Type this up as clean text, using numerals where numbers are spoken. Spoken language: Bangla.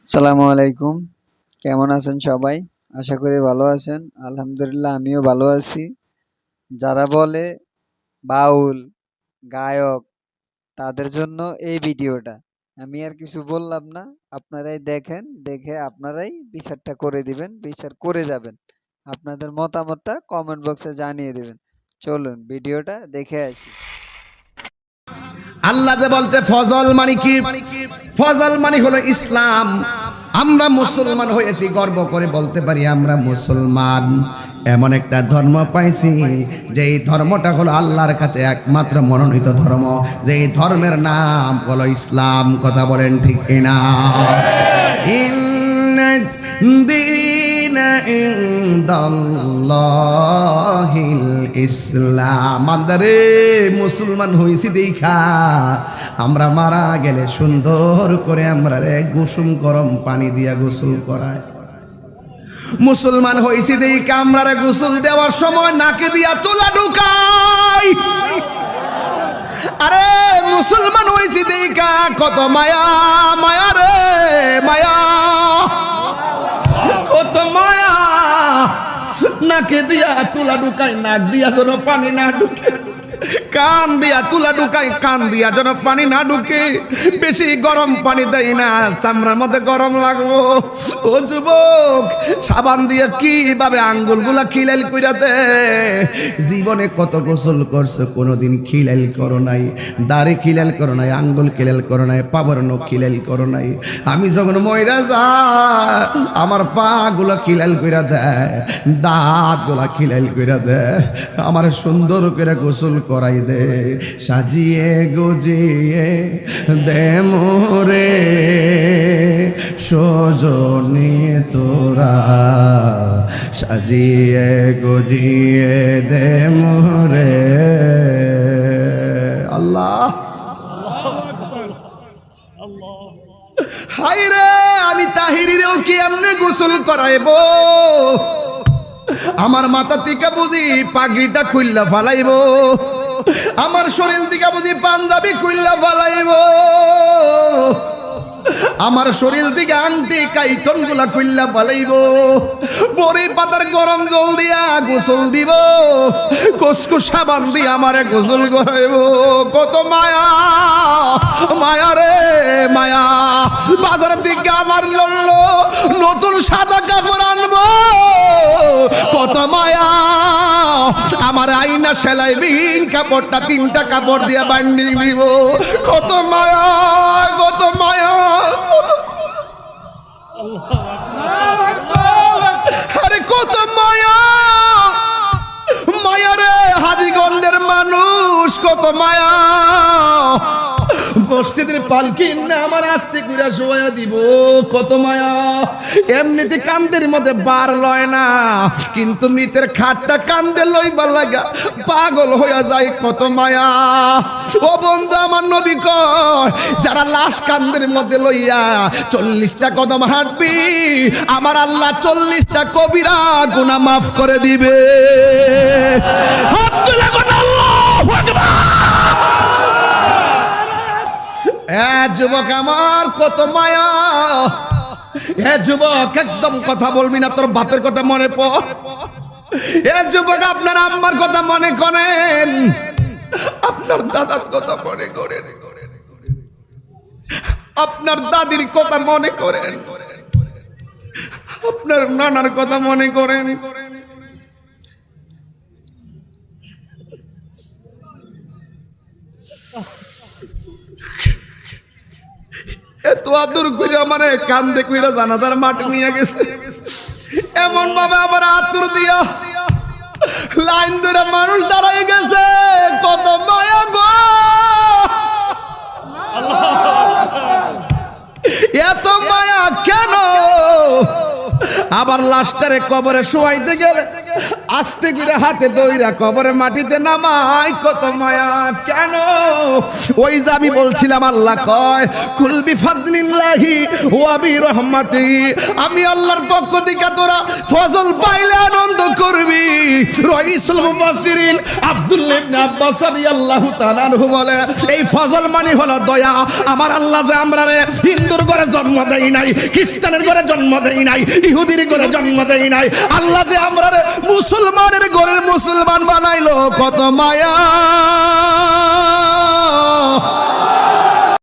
আসসালামু আলাইকুম। কেমন আছেন সবাই? আশা করি ভালো আছেন। আলহামদুলিল্লাহ আমিও ভালো আছি। যারা বলে বাউল, গায়ক তাদের জন্য এই ভিডিওটা। আমি আর কিছু বললাম না। আপনারাই দেখেন, দেখে আপনারাই বিচারটা করে দিবেন, বিচার করে যাবেন। আপনাদের মতামতটা কমেন্ট বক্সে জানিয়ে দিবেন। চলুন ভিডিওটা দেখে আসি। আল্লাহ যে বলছে ফজল মানে কি? ফজল মানে হলো ইসলাম। আমরা মুসলমান হয়েছি, গর্ব করে বলতে পারি আমরা মুসলমান। এমন একটা ধর্ম পাইছি যেই ধর্মটা হলো আল্লাহর কাছে একমাত্র মনোনীত ধর্ম, যেই ধর্মের নাম হলো ইসলাম। কথা বলেন ঠিক কিনা? ইসলাম। মান্দারে মুসলমান হইছি দেখা আমরা মারা গেলে সুন্দর করে আমরা গোসল গরম পানি দিয়া গোসল করায়। মুসলমান হইছি দেখা আমরা গোসল দেওয়ার সময় নাকে দিয়া তুলা ঢুকাই। আরে মুসলমান হইছি দেখা কত মায়া, মায়া রে মায়া, কত মায়া। নাকে দিয়া তুলা ঢুকাই, নাক দিয়া যেন পানি না ঢুকে। কান দিয়া তুলা ঢুকাই, কান দিয়া যেন পানি না ঢুকে। বেশি গরম পানি দেয় না, চামড়ার মধ্যে গরম লাগবো। ও যুবক, সাবান দিয়ে কিভাবে আঙ্গুলগুলা খিলাইল কইরা দে। জীবনে কত গোসল করছো, কোনোদিন খিলাইল করো নাই। দাড়ি খিলাইল করো নাই, আঙ্গুল খিলাইল করো নাই, পাবর নখ খিলাইল করো নাই। আমি যখন মইরা যা আমার পা গুলা খিলাইল কইরা দেয়, দাঁত গুলা খিলাইল কইরা দেয়, আমার সুন্দর করে গোসল করাই দে। সাজিয়ে গুজিয়ে দে মোরে সজনে তোরা, সাজিয়ে গুজিয়ে দে মোরে। আল্লাহ, হায় রে, আমি তাহিরিরেও কি এমনি গোসল করাইব? আমার মাথা থেকে বুঝি পাগড়িটা খুললা ফালাইব, আমার শরীর থেকে বুঝি পাঞ্জাবি খুললা ফালাইব, আমার শরীর থেকে আংটি কাইতন গুলা খুললা ফালাইব। বড়ি পাতার গরম জল দিয়া গোসল দিব, কসকু সাবান দিয়ে আমারে গোসল করাইব। কত মায়া, মায়া রে মায়া। বাজারের দিকে আমার লড়লো নতুন সাদা কাপড় আনবো, কত মায়া। আমার আইনা সেলাই বিন কাপড়টা 3টা কাপড় দিয়ে বান্ডিং দিব, কত মায়া, কত মায়া। আরে কত মায়া, মায়া রে। হাজীগঞ্জের মানুষ কত মায়া। মসজিদের পালকি না আমার আস্তে করে শোয়া দিব, কত মায়া। এমনিতে কান্দের মধ্যে বার লয় না, কিন্তু মৃতের খাটটা কান্দে লইবার লাগা পাগল হইয়া যায়, কত মায়া। ও বন্ধু, আমার নবী কয় যারা লাশ কান্দের মধ্যে লইয়া 40টা কদম হাঁটবি, আমার আল্লাহ 40টা কবিরা গুনাহ মাফ করে দিবে। আল্লাহু আকবার। যুবক আমার কত মায়া। যুবক, একদম কথা বলবি না, তোর বাপের কথা মনে পড়। যুবক, আপনার আম্মার কথা মনে করেন, আপনার দাদার কথা মনে করেন, আপনার দাদির কথা মনে করেন, আপনার নানার কথা মনে করেন। এত আদর করে আমারে কান্দে কইরা জানাজার মাঠে নিয়ে গেছে, এমন ভাবে আমার আতর দিয়া লাইন ধরে মানুষ দাঁড়াই গেছে, কত মায়া গো। এত মায়া কেন? আবার লাশটারে কবরে শোয়াইতে গেলে আস্তে করে হাতে দইরা কবরে মাটিতে নামাই, কত মায়া কেন? ওই যে আমি বলছিলাম, আল্লাহ কয় কুল বিফাদলিল্লাহি ওয়া বিরহমাতি, আমি আল্লাহর পক্ষ থেকে তোরা ফজল পাইলে আনন্দ করবি। রাইসুল মুফাসসিরিন আব্দুল্লাহ ইবনে আব্বাস রাদিয়াল্লাহু তাআলা আনহু বলে, এই ফজল মানে হলো দয়া। আমার আল্লাহ যে আমরারে হিন্দুর ঘরে জন্ম দেয় নাই, খ্রিস্টানের ঘরে জন্ম দেয় নাই, ইহুদির ঘরে জন্ম দেয় নাই, আল্লাহ যে আমরারে মুসলমানের ঘরের মুসলমান বানাইলো, কত মায়া